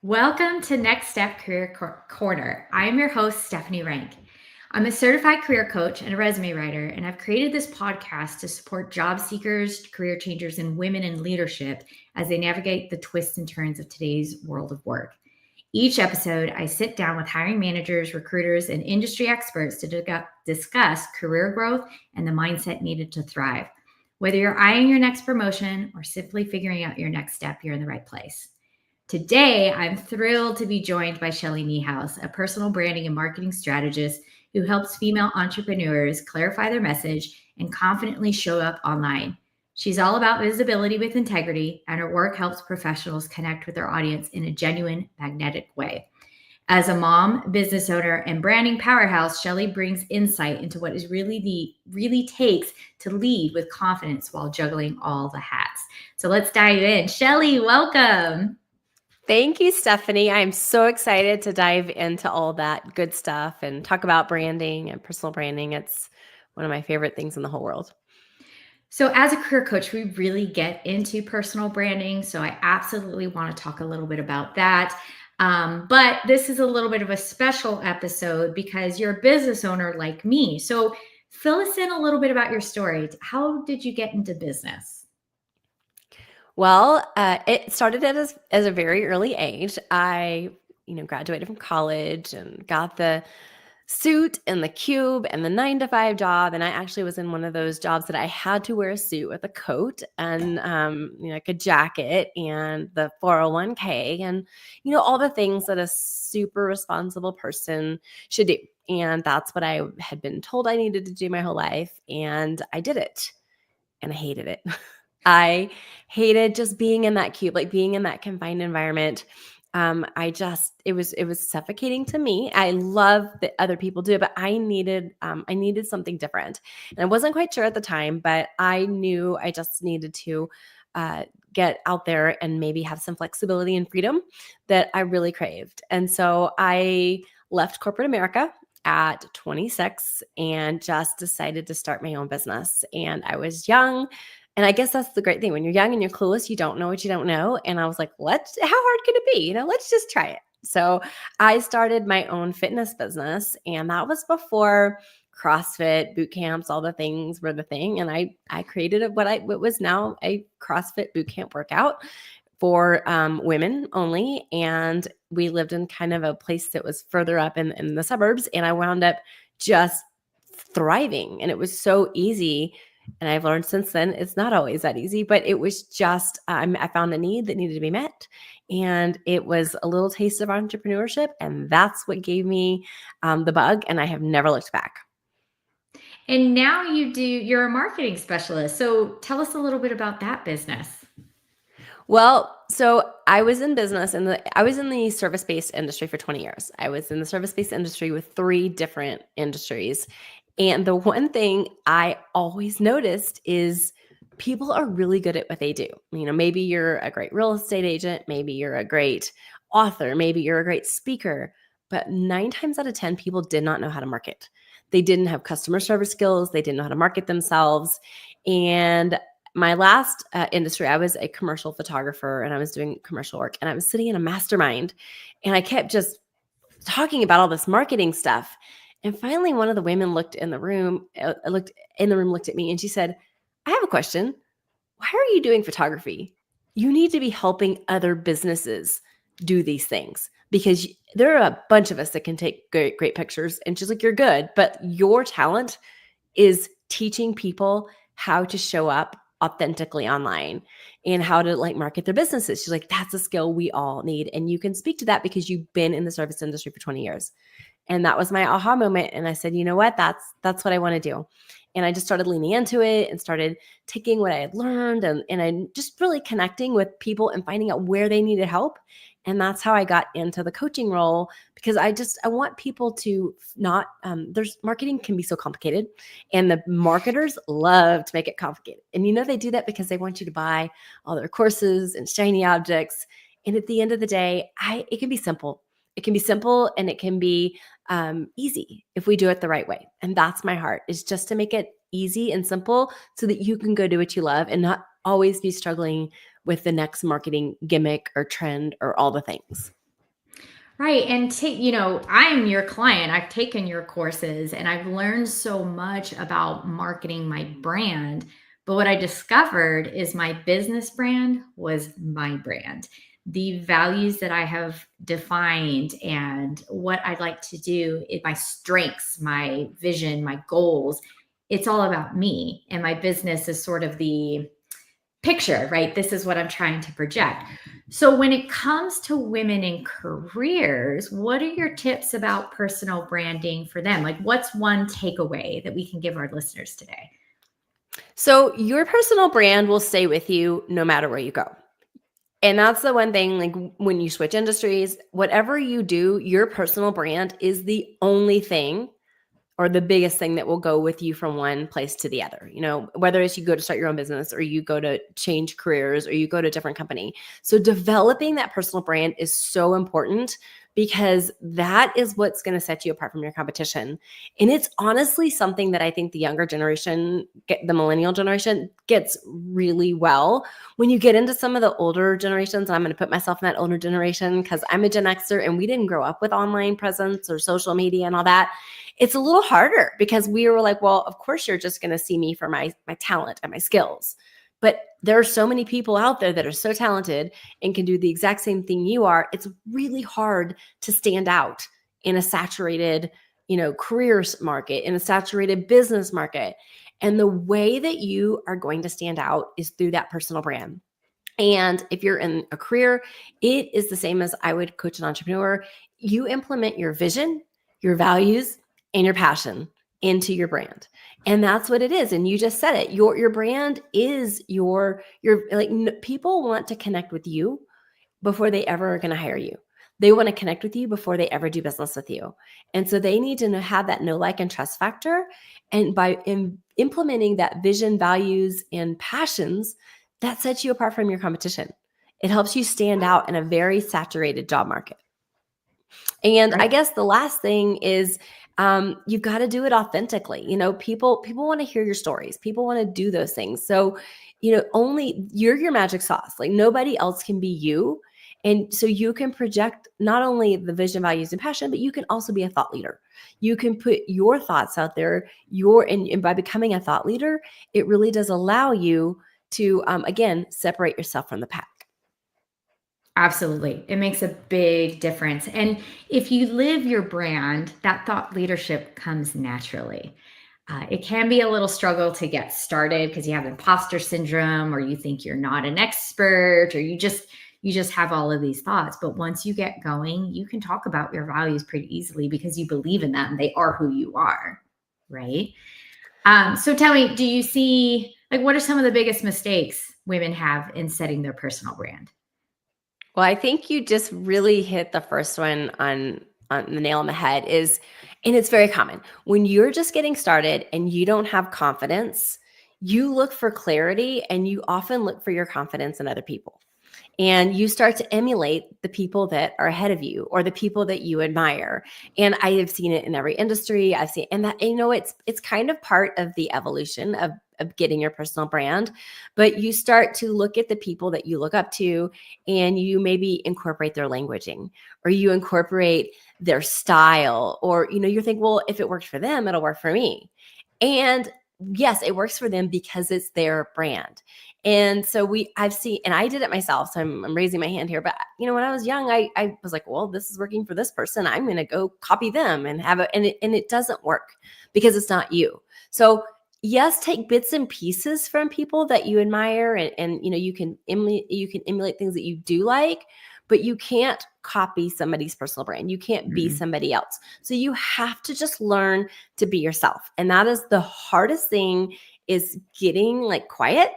Welcome to Next Step Corner. I am your host, Stephanie Rank. I'm a certified career coach and a resume writer, and I've created this podcast to support job seekers, career changers, and women in leadership as they navigate the twists and turns of today's world of work. Each episode, I sit down with hiring managers, recruiters, and industry experts to discuss career growth and the mindset needed to thrive. Whether you're eyeing your next promotion or simply figuring out your next step, you're in the right place. Today, I'm thrilled to be joined by Shelly Niehaus, a personal branding and marketing strategist who helps female entrepreneurs clarify their message and confidently show up online. She's all about visibility with integrity, and her work helps professionals connect with their audience in a genuine, magnetic way. As a mom, business owner, and branding powerhouse, Shelly brings insight into what is really takes to lead with confidence while juggling all the hats. So let's dive in. Shelly, welcome. Thank you, Stephanie. I'm so excited to dive into all that good stuff and talk about branding and personal branding. It's one of my favorite things in the whole world. So as a career coach, we really get into personal branding. So I absolutely want to talk a little bit about that. But this is a little bit of a special episode because you're a business owner like me. So fill us in a little bit about your story. How did you get into business? Well, it started as a very early age. I, graduated from college and got the suit and the cube and the 9-to-5 job. And I actually was in one of those jobs that I had to wear a suit with a coat and, like a jacket and the 401k and, all the things that a super responsible person should do. And that's what I had been told I needed to do my whole life. And I did it and I hated it. I hated just being in that cube, like being in that confined environment. It was suffocating to me. I love that other people do it, but I needed something different. And I wasn't quite sure at the time, but I knew I just needed to get out there and maybe have some flexibility and freedom that I really craved. And so I left corporate America at 26 and just decided to start my own business. And I was young. And I guess that's the great thing. When you're young and you're clueless, you don't know what you don't know. And I was like, how hard could it be? Let's just try it. So I started my own fitness business, and that was before CrossFit, boot camps, all the things were the thing. And I created what was now a CrossFit boot camp workout for women only. And we lived in kind of a place that was further up in the suburbs. And I wound up just thriving. And it was so easy. And I've learned since then, it's not always that easy, but it was just, I found a need that needed to be met. And it was a little taste of entrepreneurship. And that's what gave me the bug. And I have never looked back. And now you're a marketing specialist. So tell us a little bit about that business. Well, so I was in business and I was in the service-based industry for 20 years. I was in the service-based industry with 3 different industries. And the one thing I always noticed is people are really good at what they do. Maybe you're a great real estate agent, maybe you're a great author, maybe you're a great speaker, but 9 times out of 10, people did not know how to market. They didn't have customer service skills. They didn't know how to market themselves. And my last industry, I was a commercial photographer and I was doing commercial work, and I was sitting in a mastermind and I kept just talking about all this marketing stuff. And finally, one of the women looked in the room, looked at me, and she said, I have a question. Why are you doing photography? You need to be helping other businesses do these things because there are a bunch of us that can take great pictures. And she's like, you're good, but your talent is teaching people how to show up authentically online and how to market their businesses. She's like, that's a skill we all need. And you can speak to that because you've been in the service industry for 20 years. And that was my aha moment. And I said, you know what, that's what I want to do. And I just started leaning into it and started taking what I had learned and I just really connecting with people and finding out where they needed help. And that's how I got into the coaching role, because I want people to not, marketing can be so complicated and the marketers love to make it complicated. And they do that because they want you to buy all their courses and shiny objects. And at the end of the day, it can be simple. It can be simple and it can be easy if we do it the right way. And that's my heart, is just to make it easy and simple so that you can go do what you love and not always be struggling with the next marketing gimmick or trend or all the things. Right. And I'm your client. I've taken your courses and I've learned so much about marketing my brand. But what I discovered is my business brand was my brand. The values that I have defined and what I'd like to do, my strengths, my vision, my goals, it's all about me. And my business is sort of the picture, right? This is what I'm trying to project. So, when it comes to women in careers, what are your tips about personal branding for them? Like, what's one takeaway that we can give our listeners today? So your personal brand will stay with you no matter where you go. And that's the one thing, like when you switch industries, whatever you do, your personal brand is the only thing or the biggest thing that will go with you from one place to the other. Whether it's you go to start your own business or you go to change careers or you go to a different company. So developing that personal brand is so important because that is what's going to set you apart from your competition. And it's honestly something that I think the younger generation, the millennial generation, gets really well. When you get into some of the older generations, I'm going to put myself in that older generation because I'm a Gen Xer and we didn't grow up with online presence or social media and all that. It's a little harder because we were like, well, of course you're just going to see me for my talent and my skills. But there are so many people out there that are so talented and can do the exact same thing you are. It's really hard to stand out in a saturated, careers market, in a saturated business market. And the way that you are going to stand out is through that personal brand. And if you're in a career, it is the same as I would coach an entrepreneur. You implement your vision, your values, and your passion into your brand. And that's what it is. And you just said it. Your brand is your like people want to connect with you before they ever are going to hire you. They want to connect with you before they ever do business with you. And so they need to have that know, like, and trust factor. And by implementing that vision, values, and passions, that sets you apart from your competition. It helps you stand out in a very saturated job market. And Right. I guess the last thing is you've got to do it authentically. People want to hear your stories. People want to do those things. So, only you're your magic sauce. Like nobody else can be you. And so you can project not only the vision, values, and passion, but you can also be a thought leader. You can put your thoughts out there. And by becoming a thought leader, it really does allow you to, again, separate yourself from the pack. Absolutely. It makes a big difference. And if you live your brand, that thought leadership comes naturally. It can be a little struggle to get started because you have imposter syndrome or you think you're not an expert or you just have all of these thoughts. But once you get going, you can talk about your values pretty easily because you believe in them. They are who you are, right? So tell me, do you see, like, what are some of the biggest mistakes women have in setting their personal brand? Well, I think you just really hit the first one on the nail on the head and it's very common. When you're just getting started and you don't have confidence, you look for clarity and you often look for your confidence in other people. And you start to emulate the people that are ahead of you or the people that you admire. And I have seen it in every industry. I've seen, and that, it's kind of part of the evolution of getting your personal brand, but you start to look at the people that you look up to and you maybe incorporate their languaging or you incorporate their style or, you think, well, if it worked for them, it'll work for me. And yes, it works for them because it's their brand. And so I've seen, and I did it myself. So I'm raising my hand here, but when I was young, I was like, well, this is working for this person. I'm going to go copy them and have it. And it doesn't work because it's not you. So yes, take bits and pieces from people that you admire and you can emulate things that you do like, but you can't copy somebody's personal brand. You can't be somebody else. So you have to just learn to be yourself. And that is the hardest thing, is getting like quiet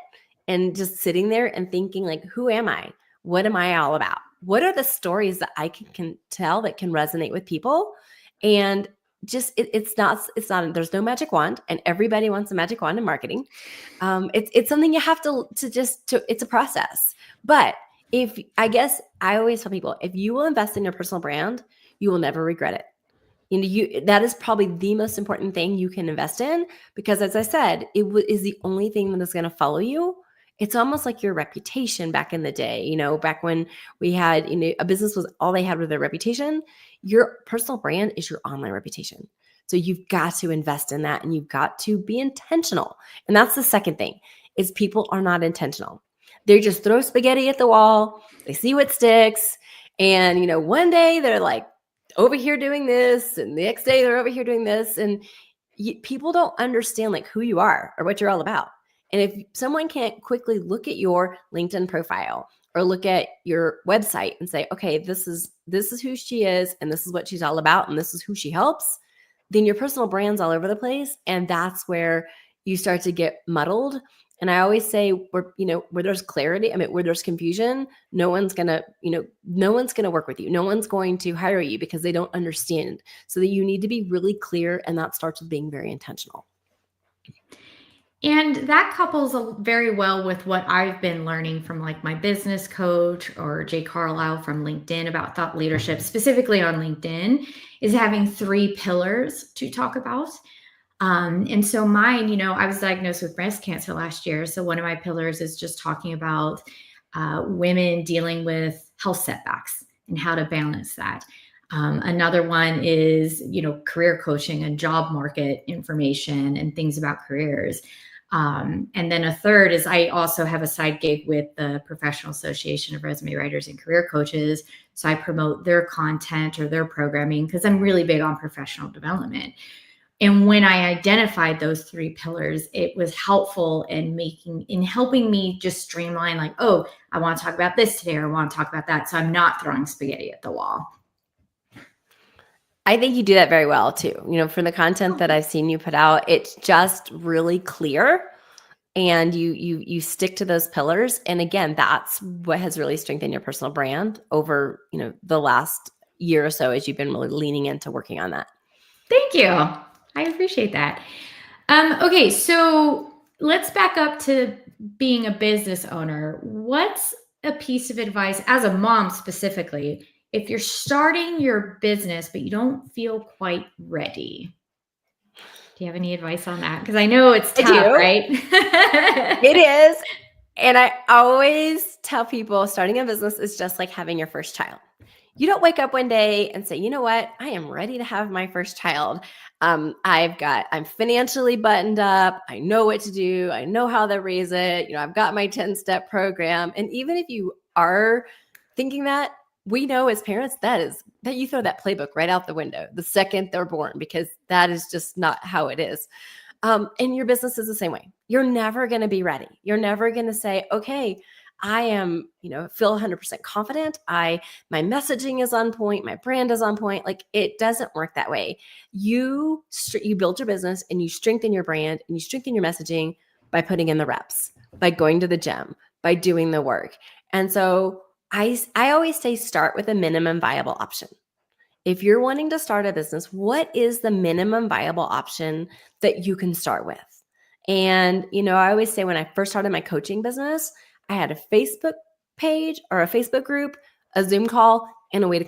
and just sitting there and thinking like, who am I? What am I all about? What are the stories that I can tell that can resonate with people? And just it's not there's no magic wand, and everybody wants a magic wand in marketing. It's something you have to it's a process. But I guess I always tell people, if you will invest in your personal brand, you will never regret it. That is probably the most important thing you can invest in, because as I said, is the only thing that is going to follow you It's almost like your reputation back in the day, back when we had, a business was all they had with their reputation. Your personal brand is your online reputation. So you've got to invest in that, and you've got to be intentional. And that's the second thing, is people are not intentional. They just throw spaghetti at the wall. They see what sticks. And, one day they're like over here doing this, and the next day they're over here doing this. And people don't understand like who you are or what you're all about. And if someone can't quickly look at your LinkedIn profile or look at your website and say, okay, this is who she is, and this is what she's all about, and this is who she helps, then your personal brand's all over the place. And that's where you start to get muddled. And I always say, where there's clarity, where there's confusion, no one's going to work with you. No one's going to hire you because they don't understand. So that you need to be really clear. And that starts with being very intentional. And that couples very well with what I've been learning from like my business coach or Jay Carlisle from LinkedIn about thought leadership, specifically on LinkedIn, is having 3 pillars to talk about. And so mine, I was diagnosed with breast cancer last year. So one of my pillars is just talking about women dealing with health setbacks and how to balance that. Another one is, career coaching and job market information and things about careers. And then a third is I also have a side gig with the Professional Association of Resume Writers and Career Coaches. So I promote their content or their programming because I'm really big on professional development. And when I identified those 3 pillars, it was helpful in helping me just streamline like, oh, I want to talk about this today, or I want to talk about that. So I'm not throwing spaghetti at the wall. I think you do that very well too. From the content that I've seen you put out, it's just really clear, and you stick to those pillars. And again, that's what has really strengthened your personal brand over, the last year or so as you've been really leaning into working on that. Thank you. I appreciate that. Okay, so let's back up to being a business owner. What's a piece of advice as a mom specifically, if you're starting your business, but you don't feel quite ready? Do you have any advice on that? Because I know it's tough, right? It is. And I always tell people starting a business is just like having your first child. You don't wake up one day and say, you know what? I am ready to have my first child. I'm financially buttoned up. I know what to do. I know how to raise it. I've got my 10-step program. And even if you are thinking that, we know as parents that you throw that playbook right out the window the second they're born, because that is just not how it is. And your business is the same way. You're never going to be ready. You're never going to say, okay, I am, feel 100% confident. My messaging is on point. My brand is on point. Like, it doesn't work that way. You build your business and you strengthen your brand and you strengthen your messaging by putting in the reps, by going to the gym, by doing the work. And so I always say start with a minimum viable option. If you're wanting to start a business, what is the minimum viable option that you can start with? And, I always say when I first started my coaching business, I had a Facebook page or a Facebook group, a Zoom call, and a way to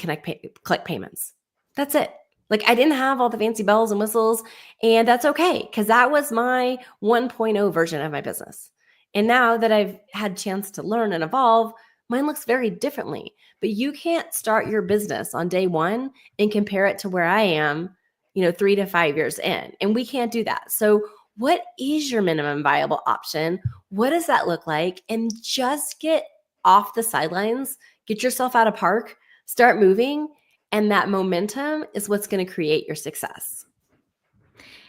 collect payments. That's it. Like, I didn't have all the fancy bells and whistles, and that's okay, because that was my 1.0 version of my business. And now that I've had a chance to learn and evolve, mine looks very differently. But you can't start your business on day one and compare it to where I am, 3 to 5 years in. And we can't do that. So what is your minimum viable option? What does that look like? And just get off the sidelines, get yourself out of park, start moving. And that momentum is what's going to create your success.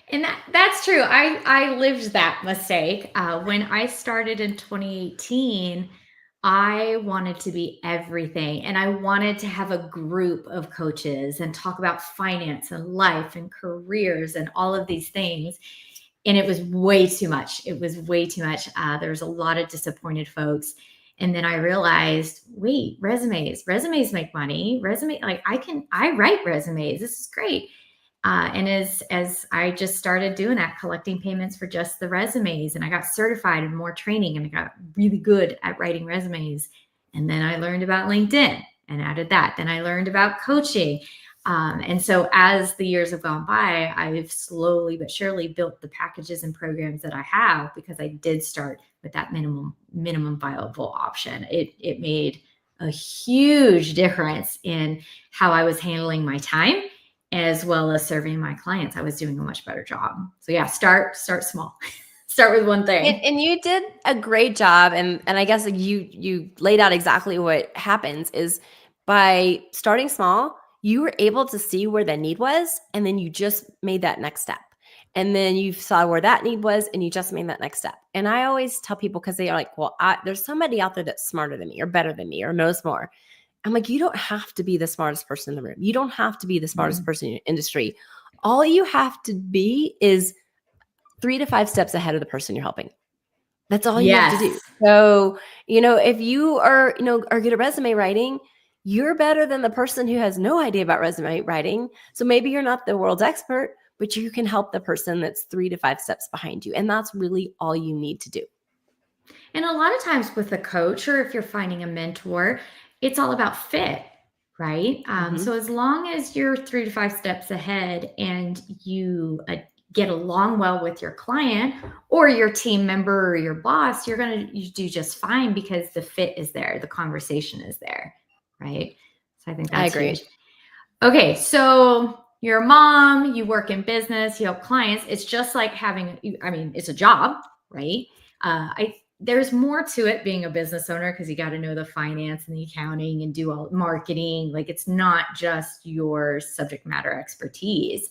And that's true. I lived that mistake. When I started in 2018, I wanted to be everything. And I wanted to have a group of coaches and talk about finance and life and careers and all of these things. And it was way too much. It was way too much. There was a lot of disappointed folks. And then I realized, wait, resumes make money. I write resumes. This is great. And as I just started doing that, collecting payments for just the resumes, and I got certified in more training, and I got really good at writing resumes. And then I learned about LinkedIn and added that. Then I learned about coaching. And so as the years have gone by, I've slowly but surely built the packages and programs that I have, because I did start with that minimum viable option. It made a huge difference in how I was handling my time as well as serving my clients. I was doing a much better job. So yeah, start small. Start with one thing. And you did a great job, and I guess you laid out exactly what happens is by starting small, you were able to see where the need was, and then you just made that next step. And then you saw where that need was, and you just made that next step. And I always tell people, because they are like, well, there's somebody out there that's smarter than me or better than me or knows more. I'm like, you don't have to be the smartest person in the room. You don't have to be the smartest person in your industry. All you have to be is 3 to 5 steps ahead of the person you're helping. That's all you have to do. So, if you are good at resume writing, you're better than the person who has no idea about resume writing. So maybe you're not the world's expert, but you can help the person that's 3 to 5 steps behind you. And that's really all you need to do. And a lot of times with a coach, or if you're finding a mentor, it's all about fit, right? So as long as you're 3 to 5 steps ahead and you get along well with your client or your team member or your boss, you're going to do just fine, because the fit is there. The conversation is there, right? So I think that's huge. Okay, so you're a mom, you work in business, you help clients. It's just like it's a job, right? There's more to it being a business owner, because you got to know the finance and the accounting and do all marketing. Like, it's not just your subject matter expertise,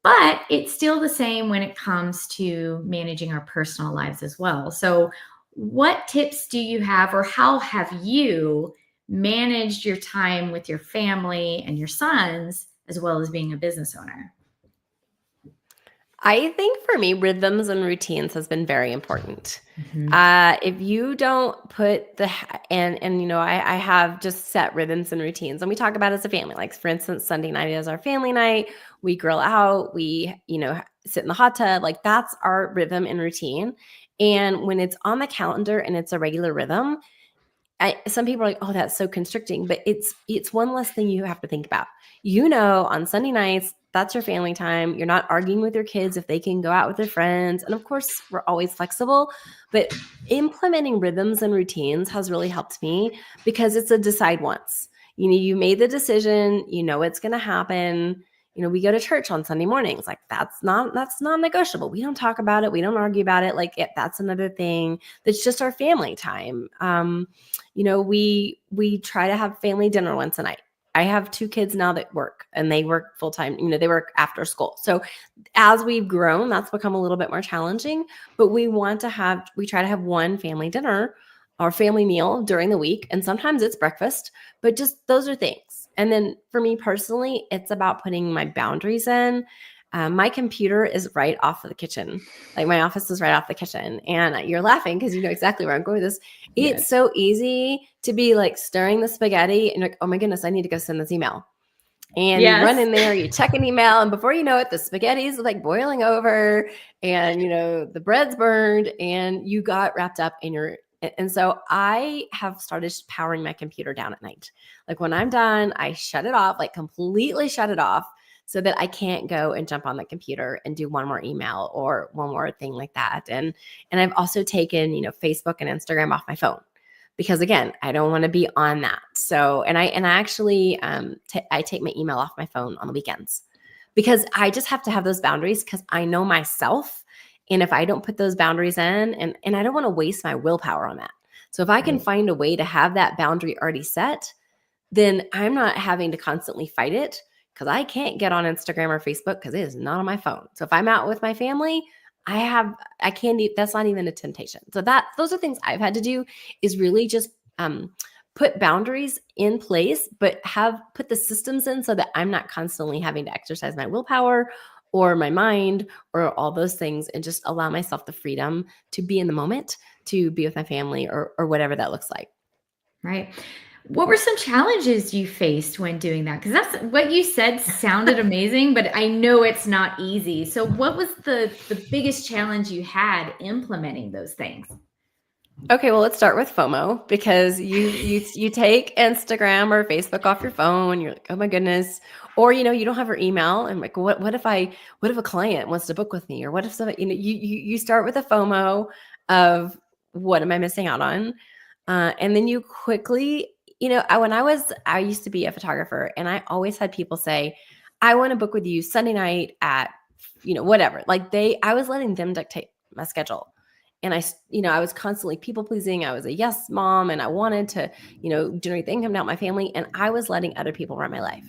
but it's still the same when it comes to managing our personal lives as well. So what tips do you have, or how have you managed your time with your family and your sons, as well as being a business owner? I think for me, rhythms and routines has been very important. If you don't put I have just set rhythms and routines, and we talk about it as a family. Like, for instance, Sunday night is our family night. We grill out, we, sit in the hot tub. Like, that's our rhythm and routine. And when it's on the calendar and it's a regular rhythm, some people are like, oh, that's so constricting, but it's one less thing you have to think about. On Sunday nights, that's your family time. You're not arguing with your kids if they can go out with their friends. And of course, we're always flexible, but implementing rhythms and routines has really helped me, because it's a decide once. You made the decision, it's going to happen. We go to church on Sunday mornings. Like, that's non-negotiable. We don't talk about it. We don't argue about it. Like, that's another thing. That's just our family time. We try to have family dinner once a night. I have 2 kids now that work, and they work full time. They work after school. So as we've grown, that's become a little bit more challenging, but we try to have one family dinner or family meal during the week. And sometimes it's breakfast, but just those are things. And then for me personally, it's about putting my boundaries in. My computer is right off of the kitchen. Like, my office is right off the kitchen. And you're laughing because you know exactly where I'm going with this. It's so easy to be like stirring the spaghetti and like, oh my goodness, I need to go send this email. And you run in there, you check an email, and before you know it, the spaghetti is like boiling over, and the bread's burned, and you got wrapped up in your. And so I have started powering my computer down at night. Like, when I'm done, I shut it off, like completely shut it off, so that I can't go and jump on the computer and do one more email or one more thing like that. And I've also taken, Facebook and Instagram off my phone, because again, I don't want to be on that. So, and I actually, I take my email off my phone on the weekends, because I just have to have those boundaries, because I know myself. And if I don't put those boundaries in, and I don't want to waste my willpower on that. So if I can find a way to have that boundary already set, then I'm not having to constantly fight it, because I can't get on Instagram or Facebook because it is not on my phone. So if I'm out with my family, I can't, that's not even a temptation. So those are things I've had to do, is really just put boundaries in place, but put the systems in so that I'm not constantly having to exercise my willpower or my mind or all those things, and just allow myself the freedom to be in the moment, to be with my family or whatever that looks like. Right. What were some challenges you faced when doing that? Because that's what you said sounded amazing, but I know it's not easy. So what was the biggest challenge you had implementing those things? Okay, well, let's start with FOMO, because you take Instagram or Facebook off your phone. You're like, oh my goodness, or you don't have her email, and like, what if a client wants to book with me, or what if somebody, you start with a FOMO of what am I missing out on, and then you quickly, I used to be a photographer, and I always had people say, I want to book with you Sunday night at whatever. Like I was letting them dictate my schedule. And I was constantly people pleasing. I was a yes mom, and I wanted to, generate income to help my family. And I was letting other people run my life.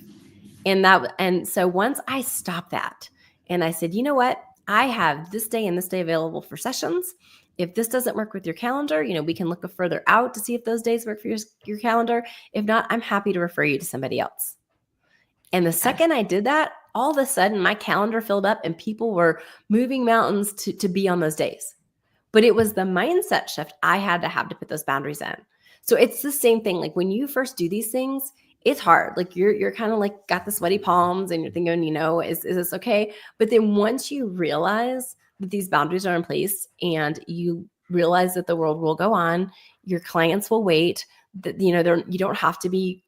And so once I stopped that and I said, you know what? I have this day and this day available for sessions. If this doesn't work with your calendar, we can look further out to see if those days work for your calendar. If not, I'm happy to refer you to somebody else. And the second I did that, all of a sudden my calendar filled up and people were moving mountains to be on those days. But it was the mindset shift I had to have to put those boundaries in. So it's the same thing. Like when you first do these things, it's hard. Like you're kind of like got the sweaty palms and you're thinking, is this okay? But then once you realize that these boundaries are in place and you realize that the world will go on, your clients will wait, that you don't have to be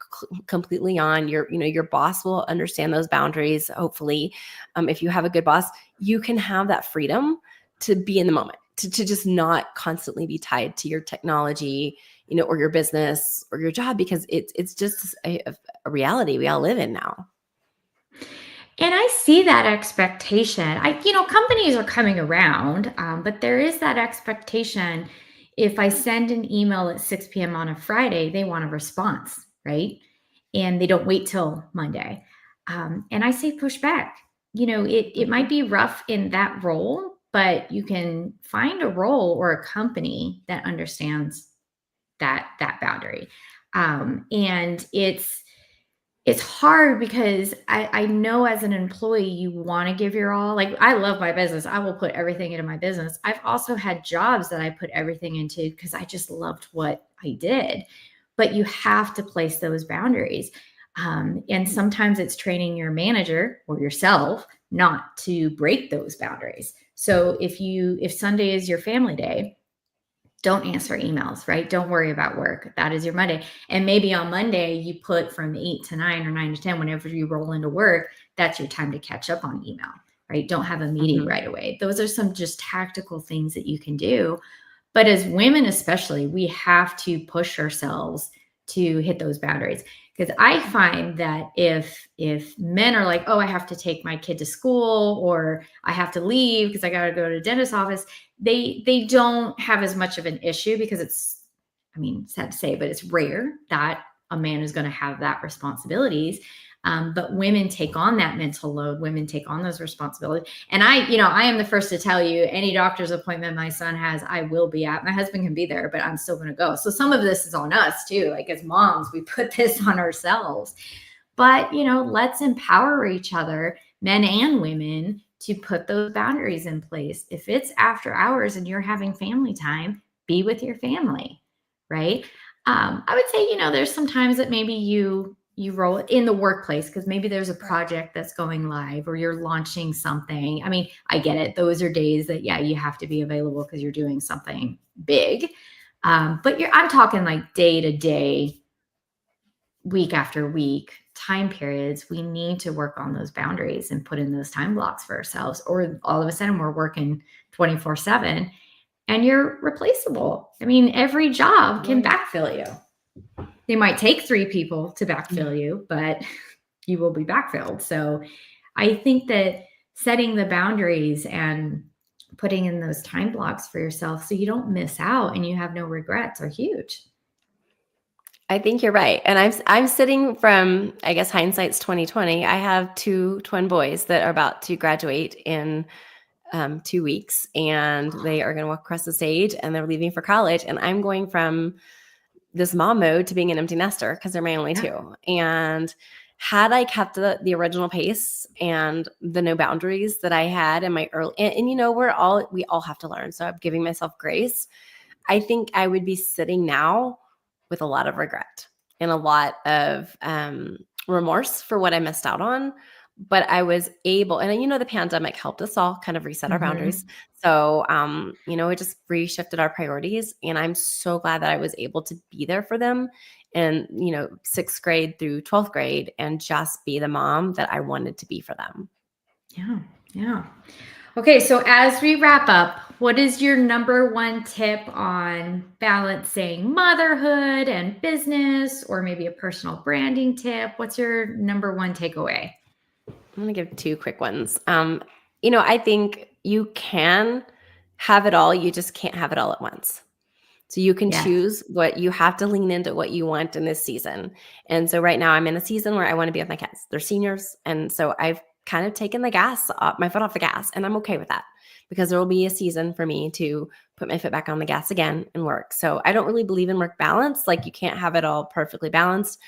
completely on. Your boss will understand those boundaries. Hopefully, if you have a good boss, you can have that freedom to be in the moment, to just not constantly be tied to your technology, or your business or your job, because it's just a reality we all live in now. And I see that expectation. Companies are coming around, but there is that expectation. If I send an email at 6 p.m. on a Friday, they want a response, right? And they don't wait till Monday. And I say push back. It might be rough in that role, but you can find a role or a company that understands that boundary. And it's hard because I know as an employee, you want to give your all. Like, I love my business. I will put everything into my business. I've also had jobs that I put everything into because I just loved what I did. But you have to place those boundaries. And sometimes it's training your manager or yourself not to break those boundaries. So if Sunday is your family day, don't answer emails, right? Don't worry about work. That is your Monday. And maybe on Monday, you put from 8 to 9 or 9 to 10, whenever you roll into work, that's your time to catch up on email, right? Don't have a meeting right away. Those are some just tactical things that you can do. But as women, especially, we have to push ourselves to hit those boundaries. Because I find that if men are like, oh, I have to take my kid to school, or I have to leave because I got to go to the dentist's office, they don't have as much of an issue, because it's sad to say, but it's rare that a man is going to have that responsibilities. But women take on that mental load. Women take on those responsibilities. And I am the first to tell you, any doctor's appointment my son has, I will be at. My husband can be there, but I'm still going to go. So some of this is on us too. Like, as moms, we put this on ourselves. But, let's empower each other, men and women, to put those boundaries in place. If it's after hours and you're having family time, be with your family, right? I would say, there's some times that maybe you roll it in the workplace because maybe there's a project that's going live or you're launching something. I get it. Those are days that, you have to be available because you're doing something big. But I'm talking like day to day, week after week time periods. We need to work on those boundaries and put in those time blocks for ourselves, or all of a sudden we're working 24/7 and you're replaceable. Every job can backfill you. They might take 3 people to backfill you, but you will be backfilled. So I think that setting the boundaries and putting in those time blocks for yourself so you don't miss out and you have no regrets are huge. I think you're right. And I'm sitting from, I guess, hindsight's 2020. I have 2 twin boys that are about to graduate in 2 weeks, and they are going to walk across the stage and they're leaving for college. And I'm going from this mom mode to being an empty nester because they're my only 2. And had I kept the original pace and the no boundaries that I had in my early, and we all have to learn. So I'm giving myself grace. I think I would be sitting now with a lot of regret and a lot of remorse for what I missed out on. but I was able, and the pandemic helped us all kind of reset our boundaries. Mm-hmm. So, it just reshifted our priorities. And I'm so glad that I was able to be there for them in, sixth grade through 12th grade and just be the mom that I wanted to be for them. Yeah. Yeah. Okay. So as we wrap up, what is your number one tip on balancing motherhood and business, or maybe a personal branding tip? What's your number one takeaway? I'm going to give two quick ones. I think you can have it all. You just can't have it all at once. So you can Yes. choose what you have to lean into what you want in this season. And so right now I'm in a season where I want to be with my kids. They're seniors. And so I've kind of taken my foot off the gas, and I'm okay with that because there will be a season for me to put my foot back on the gas again and work. So I don't really believe in work balance. Like, you can't have it all perfectly balanced.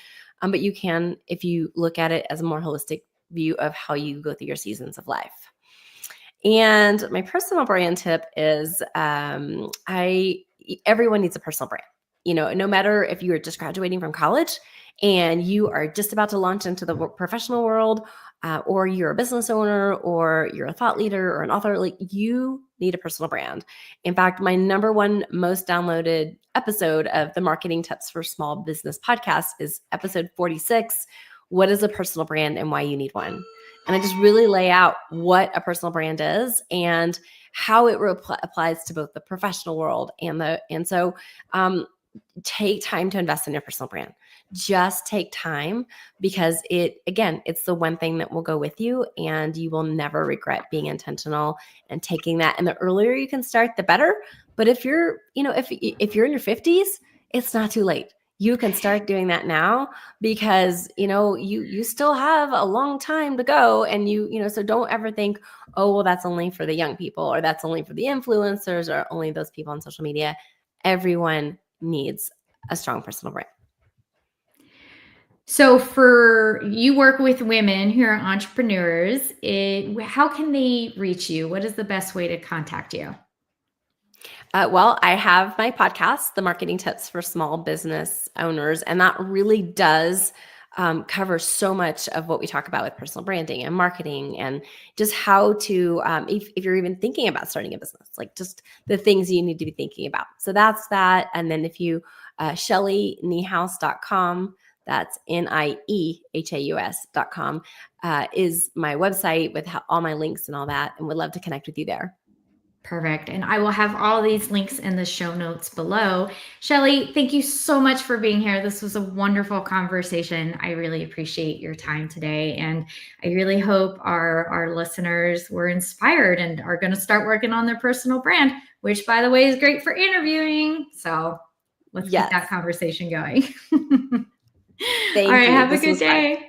But you can if you look at it as a more holistic view of how you go through your seasons of life. And my personal brand tip is everyone needs a personal brand. No matter if you're just graduating from college and you are just about to launch into the professional world, or you're a business owner, or you're a thought leader or an author, like, you need a personal brand. In fact, my number one most downloaded episode of the Marketing Tips for Small Business podcast is episode 46, What is a Personal Brand and Why You Need One? And I just really lay out what a personal brand is and how it applies to both the professional world and so take time to invest in your personal brand. Just take time, because it's the one thing that will go with you, and you will never regret being intentional and taking that. And the earlier you can start, the better. But if you're in your 50s, it's not too late. You can start doing that now, because you still have a long time to go, and so don't ever think, oh, well, that's only for the young people, or that's only for the influencers, or only those people on social media. Everyone needs a strong personal brand. So you work with women who are entrepreneurs. How can they reach you? What is the best way to contact you? Well, I have my podcast, The Marketing Tips for Small Business Owners, and that really does cover so much of what we talk about with personal branding and marketing, and just how to, if you're even thinking about starting a business, like just the things you need to be thinking about. So that's that. And then if you, ShellyNiehaus.com, that's NIEHAUS.com, is my website with all my links and all that, and would love to connect with you there. Perfect. And I will have all these links in the show notes below. Shelly, thank you so much for being here. This was a wonderful conversation. I really appreciate your time today. And I really hope our listeners were inspired and are going to start working on their personal brand, which, by the way, is great for interviewing. So let's keep that conversation going. Thank All right. you. Have a good day.